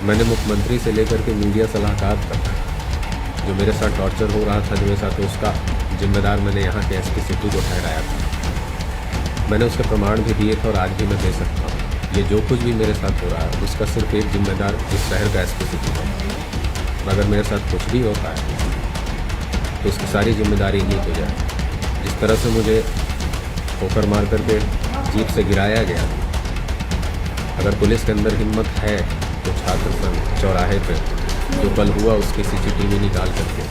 मैंने मुख्यमंत्री से लेकर के मीडिया सलाहकार तक जो मेरे साथ टॉर्चर हो रहा था जो मेरे साथ, उसका जिम्मेदार मैंने यहाँ के एसपी सिद्धू को ठहराया था। मैंने उसके प्रमाण भी दिए थे और आज भी मैं दे सकता हूँ। ये जो कुछ भी मेरे साथ हो रहा है उसका सिर्फ एक जिम्मेदार इस शहर का एसपी सिद्धू है। अगर मेरे साथ कुछ भी होता है तो उसकी सारी जिम्मेदारी इन्हीं को जाए। जिस तरह से मुझे ठोकर मार करके जीप से गिराया गया, अगर पुलिस के अंदर हिम्मत है तो छात्र संघ चौराहे पे जो कल हुआ उसकी सीसीटीवी निकाल करके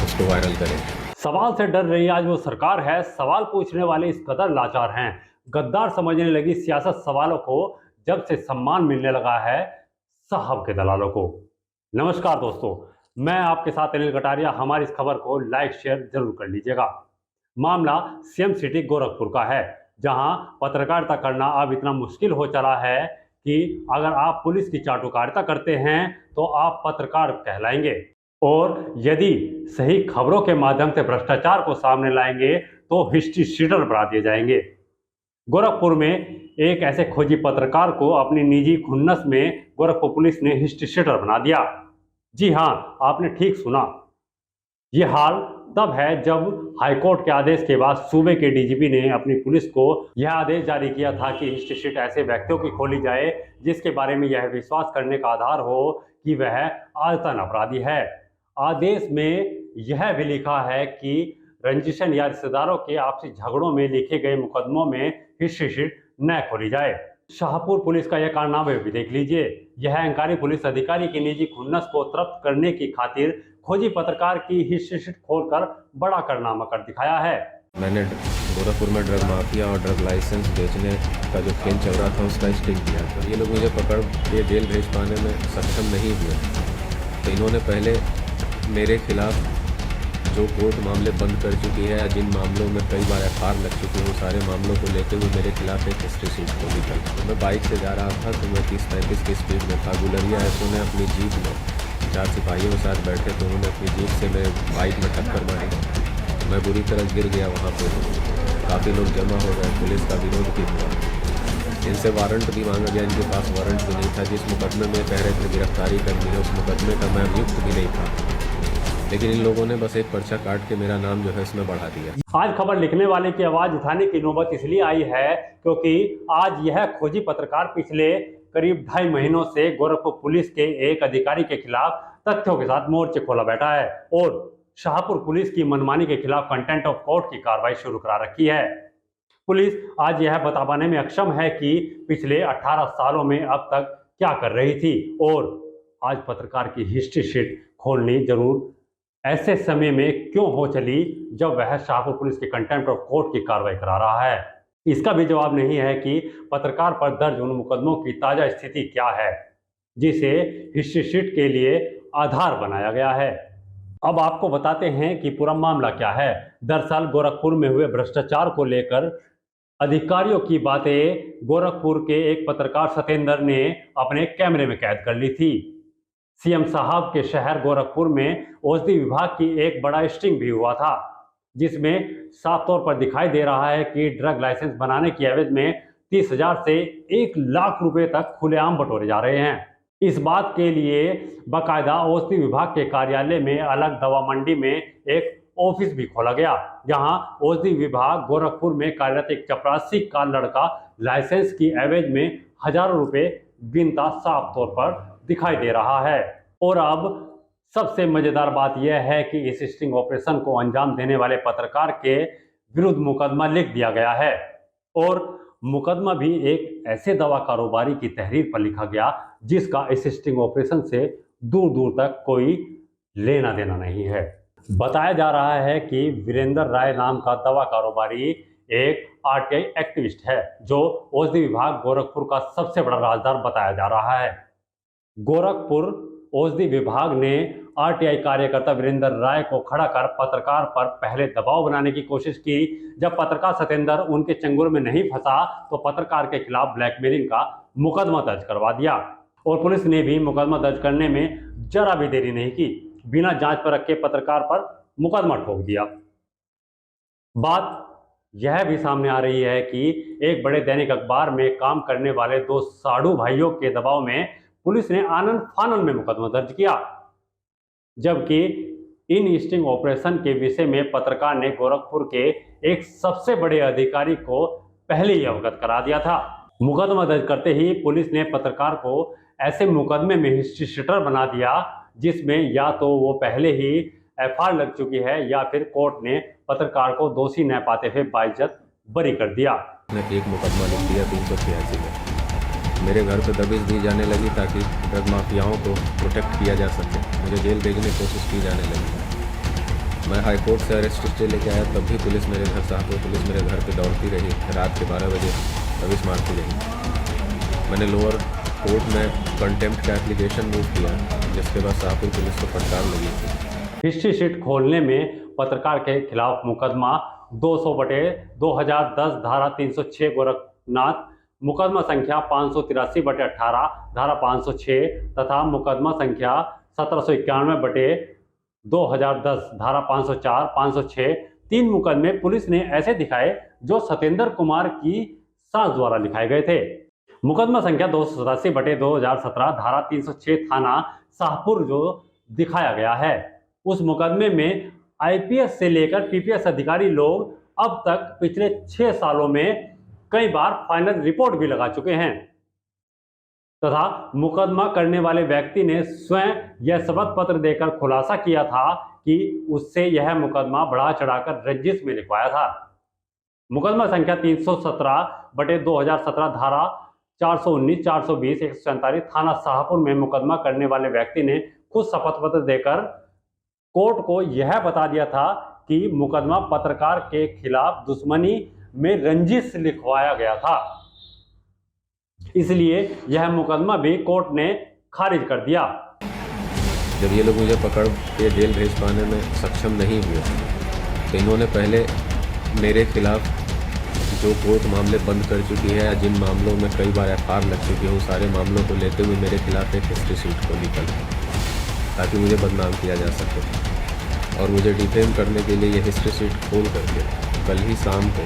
उसको वायरल करें। सवाल से डर रही आज वो सरकार है, सवाल पूछने वाले इस कदर लाचार हैं, गद्दार समझने लगी सियासत सवालों को जब से सम्मान मिलने लगा है साहब के दलालों को। नमस्कार दोस्तों, मैं आपके साथ अनिल कटारिया। हमारी इस खबर को लाइक शेयर जरूर कर लीजिएगा। मामला सीएम सिटी गोरखपुर का है, जहां पत्रकारिता करना अब इतना मुश्किल हो चला है कि अगर आप पुलिस की चाटुकारिता करते हैं तो आप पत्रकार कहलाएंगे, और यदि सही खबरों के माध्यम से भ्रष्टाचार को सामने लाएंगे तो हिस्ट्री शीटर बना दिए जाएंगे। गोरखपुर में एक ऐसे खोजी पत्रकार को अपनी निजी खुन्नस में गोरखपुर पुलिस ने हिस्ट्री शीटर बना दिया। जी हां, आपने ठीक सुना। ये हाल तब है जब हाईकोर्ट के आदेश के बाद सूबे के डीजीपी ने अपनी पुलिस को यह आदेश जारी किया था कि हिस्ट्री शीट ऐसे व्यक्तियों की खोली जाए जिसके बारे में यह विश्वास करने का आधार हो कि वह आदतन अपराधी है। आदेश में यह भी लिखा है कि रंजिशन या रिश्तेदारों के आपसी झगड़ों में लिखे गए मुकदमों में हिस्ट्री शीट न खोली जाए। शाहपुर पुलिस का यह कारनामा भी देख लीजिए। यह अहंकारी पुलिस अधिकारी की निजी खुन्नस को तृप्त करने की खातिर खोजी पत्रकार की हिस्ट्री शीट खोलकर बड़ा कारनामा कर दिखाया है। मैंने गोरखपुर में ड्रग माफिया और ड्रग लाइसेंस बेचने का जो खेल चल रहा था उसका स्टिंग किया था। ये लोग मुझे पकड़ के जेल भेज पाने में सक्षम नहीं हुए, तो इन्होंने पहले मेरे खिलाफ जो कोर्ट मामले बंद कर चुकी है या जिन मामलों में कई बार एफआईआर लग चुकी है, वो सारे मामलों को लेते हुए मेरे खिलाफ एक हिस्ट्री शीट खोली थी। तो मैं बाइक से जा रहा था तो मैं 30-35 की स्पीड में था। गुलरिया एसओ ने अपनी जीप में 4 सिपाहियों के साथ बैठे तो उन्होंने अपनी जीप से मेरे बाइक में टक्कर मारी। मैं बुरी तरह गिर गया। वहाँ पर काफ़ी लोग जमा हो गए, पुलिस का विरोध भी हुआ। इनसे वारंट भी मांगा गया, इनके पास वारंट भी नहीं था। जिस मुकदमे में कह रहे थे गिरफ्तारी करनी है उस मुकदमे का मैं अभियुक्त भी नहीं था, लेकिन इन लोगों ने बस एक पर्चा काट के मेरा नाम जो है इसमें बढ़ा दिया। आज खबर लिखने वाले की आवाज उठाने की नौबत इसलिए आई है क्योंकि आज यह खोजी पत्रकार पिछले करीब 2.5 महीनों से गोरखपुर पुलिस के एक अधिकारी के खिलाफ तथ्यों के साथ मोर्चे खोला बैठा है और शाहपुर पुलिस की मनमानी के खिलाफ कंटेंट ऑफ कोर्ट की कार्रवाई शुरू करा रखी है। पुलिस आज यह बता पाने में अक्षम है कि पिछले 18 सालों में अब तक क्या कर रही थी, और आज पत्रकार की हिस्ट्री शीट खोलनी जरूर ऐसे समय में क्यों हो चली जब वह शाहपुर पुलिस के कंटेम्प्ट ऑफ कोर्ट की कार्रवाई करा रहा है। इसका भी जवाब नहीं है कि पत्रकार पर दर्ज उन मुकदमों की ताजा स्थिति क्या है जिसे हिस्ट्री शीट के लिए आधार बनाया गया है। अब आपको बताते हैं कि पूरा मामला क्या है। दरअसल गोरखपुर में हुए भ्रष्टाचार को लेकर अधिकारियों की बातें गोरखपुर के एक पत्रकार सत्येंद्र ने अपने कैमरे में कैद कर ली थी। सीएम साहब के शहर गोरखपुर में औषधि विभाग की एक बड़ा स्टिंग भी हुआ था, जिसमें साफ तौर पर दिखाई दे रहा है कि ड्रग लाइसेंस बनाने की एवज में 30,000 से 1 लाख रुपए तक खुलेआम बटोरे जा रहे हैं। इस बात के लिए बाकायदा औषधि विभाग के कार्यालय में अलग दवा मंडी में एक ऑफिस भी खोला गया, जहां औषधि विभाग गोरखपुर में कार्यरत एक चपरासी का लड़का लाइसेंस की एवज में हजारों रुपए गिनता साफ तौर पर दिखाई दे रहा है। और अब सबसे मजेदार बात यह है कि इस स्टिंग ऑपरेशन को अंजाम देने वाले पत्रकार के विरुद्ध मुकदमा लिख दिया गया है, और मुकदमा भी एक ऐसे दवा कारोबारी की तहरीर पर लिखा गया जिसका इस स्टिंग ऑपरेशन से दूर दूर तक कोई लेना देना नहीं है। बताया जा रहा है कि वीरेंद्र राय नाम का दवा कारोबारी एक आरटीआई एक्टिविस्ट है जो औषधि विभाग गोरखपुर का सबसे बड़ा राजदार बताया जा रहा है। गोरखपुर औषधि विभाग ने आरटीआई कार्यकर्ता वीरेंद्र राय को खड़ा कर पत्रकार पर पहले दबाव बनाने की कोशिश की। जब पत्रकार सत्येंद्र उनके चंगुल में नहीं फंसा तो पत्रकार के खिलाफ ब्लैकमेलिंग का मुकदमा दर्ज करवा दिया, और पुलिस ने भी मुकदमा दर्ज करने में जरा भी देरी नहीं की। बिना जांच पर रखे पत्रकार पर मुकदमा ठोक दिया। बात यह भी सामने आ रही है कि एक बड़े दैनिक अखबार में काम करने वाले 2 साधु भाइयों के दबाव में पुलिस ने आनन फानन में मुकदमा दर्ज किया, जबकि इन स्टिंग ऑपरेशन के विषय में पत्रकार ने गोरखपुर के एक सबसे बड़े अधिकारी को पहले ही अवगत करा दिया था। मुकदमा दर्ज करते ही पुलिस ने पत्रकार को ऐसे मुकदमे में हिस्ट्री शीटर बना दिया जिसमें या तो वो पहले ही एफआईआर लग चुकी है या फिर कोर्ट ने पत्रकार को दोषी न पाते हुए बाइज्जत बरी कर दिया। एक मुकदमा लिख दिया 386 में। मेरे घर पे दबिश दी जाने लगी ताकि ड्रग माफियाओं को प्रोटेक्ट किया जा सके। मुझे जेल भेजने की कोशिश की जाने लगी। मैं हाई कोर्ट से अरेस्ट स्टे लेके आया, तब भी पुलिस मेरे घर शाहपुर पुलिस मेरे घर पे दौड़ती रही। रात के 12 बजे दबिश मारती रही। मैंने लोअर कोर्ट में कंटेम्प्ट का एप्लीकेशन मूव किया, जिसके बाद शाहपुर पुलिस को फटकार लगी थी। हिस्ट्री शीट खोलने में पत्रकार के खिलाफ मुकदमा 200/2010 धारा 306 गोरखनाथ, मुकदमा संख्या 583/18 धारा 506 तथा मुकदमा संख्या 1791/2010 धारा 504, 506 तीन मुकदमे पुलिस ने ऐसे दिखाए जो सत्येंद्र कुमार की सास द्वारा लिखाए गए थे। मुकदमा संख्या 287/2017 धारा 306 थाना शाहपुर जो दिखाया गया है, उस मुकदमे में आईपीएस से लेकर पीपीएस अधिकारी लोग अब तक पिछले 6 सालों में कई बार फाइनल रिपोर्ट भी लगा चुके हैं तथा मुकदमा करने वाले व्यक्ति ने स्वयं यह शपथ पत्र देकर खुलासा किया था कि उससे यह मुकदमा बढ़ा चढ़ाकर रंजिश में लिखवाया था। मुकदमा संख्या 317/2017 धारा 419, 420, 147 थाना शाहपुर में मुकदमा करने वाले व्यक्ति ने खुद शपथ पत्र देकर कोर्ट को यह बता दिया था कि मुकदमा पत्रकार के खिलाफ दुश्मनी में रंजिश लिखवाया गया था, इसलिए यह मुकदमा भी कोर्ट ने खारिज कर दिया। जब ये लोग मुझे पकड़ के जेल भेज पाने में सक्षम नहीं हुए तो इन्होंने पहले मेरे खिलाफ जो कोर्ट मामले बंद कर चुकी है या जिन मामलों में कई बार एफआईआर लग चुकी है, उन सारे मामलों को लेते हुए मेरे खिलाफ एक हिस्ट्री शीट को निकल ताकि मुझे बदनाम किया जा सके। और मुझे डिफेम करने के लिए ये हिस्ट्री शीट खोल करके कल ही शाम को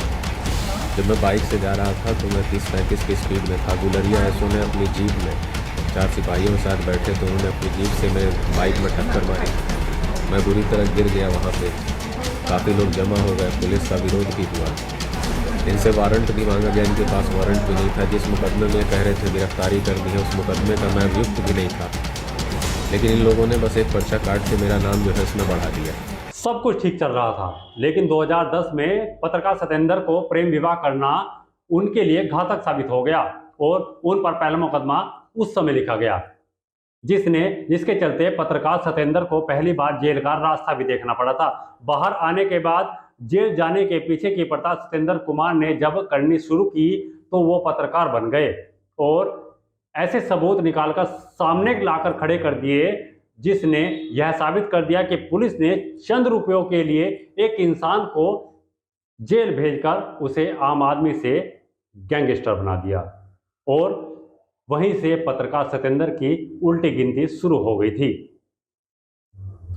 जब मैं बाइक से जा रहा था तो मैं 30-35 की स्पीड में था। गुलरिया एसओ ने अपनी जीप में 4 सिपाहियों के साथ बैठे तो उन्होंने अपनी जीप से मेरे बाइक में टक्कर मारी। मैं बुरी तरह गिर गया। वहाँ पे काफ़ी लोग जमा हो गए, पुलिस का विरोध भी हुआ। इनसे वारंट भी मांगा गया, इनके पास वारंट भी नहीं था। जिस मुकदमे में कह रहे थे गिरफ्तारी करनी है, उस मुकदमे का मैं अभियुक्त भी नहीं था, लेकिन इन लोगों ने बस एक पर्चा काट के मेरा नाम जो है उसमें बढ़ा दिया। सब कुछ ठीक चल रहा था, लेकिन 2010 में पत्रकार सत्येंद्र को प्रेम विवाह करना उनके लिए घातक साबित हो गया और उन पर पहला मुकदमा उस समय लिखा गया, जिसके चलते पत्रकार सत्येंद्र को पहली बार जेल का रास्ता भी देखना पड़ा था। बाहर आने के बाद जेल जाने के पीछे की पड़ताल सत्येंद्र कुमार ने जब करनी शुरू की तो वो पत्रकार बन गए और ऐसे सबूत निकालकर सामने लाकर खड़े कर दिए जिसने यह साबित कर दिया कि पुलिस ने चंद रुपयों के लिए एक इंसान को जेल भेजकर उसे आम आदमी से गैंगस्टर बना दिया और वहीं से पत्रकार सत्येंद्र की उल्टी गिनती शुरू हो गई थी।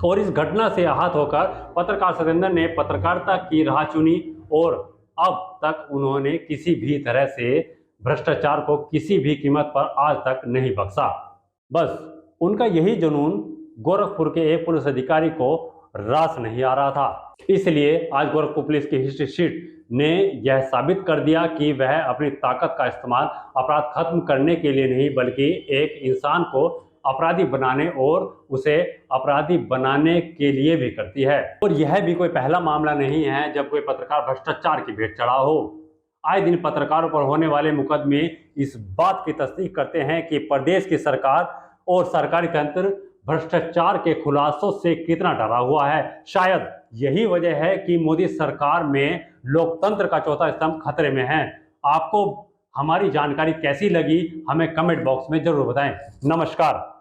और इस घटना से आहत होकर पत्रकार सत्येंद्र ने पत्रकारिता की राह चुनी और अब तक उन्होंने किसी भी तरह से भ्रष्टाचार को किसी भी कीमत पर आज तक नहीं बख्शा। बस उनका यही जुनून गोरखपुर के एक पुलिस अधिकारी को रास नहीं आ रहा था। इसलिए आज गोरखपुर पुलिस की हिस्ट्री शीट ने यह साबित कर दिया कि वह अपनी ताकत का इस्तेमाल अपराध खत्म करने के लिए नहीं बल्कि एक इंसान को अपराधी बनाने और उसे अपराधी बनाने के लिए भी करती है। और यह भी कोई पहला मामला नहीं है जब कोई पत्रकार भ्रष्टाचार की भेंट चढ़ा हो। आए दिन पत्रकारों पर होने वाले मुकदमे इस बात की तस्दीक करते हैं कि प्रदेश की सरकार और सरकारी तंत्र भ्रष्टाचार के खुलासों से कितना डरा हुआ है। शायद यही वजह है कि मोदी सरकार में लोकतंत्र का चौथा स्तंभ खतरे में है। आपको हमारी जानकारी कैसी लगी हमें कमेंट बॉक्स में जरूर बताएं। नमस्कार।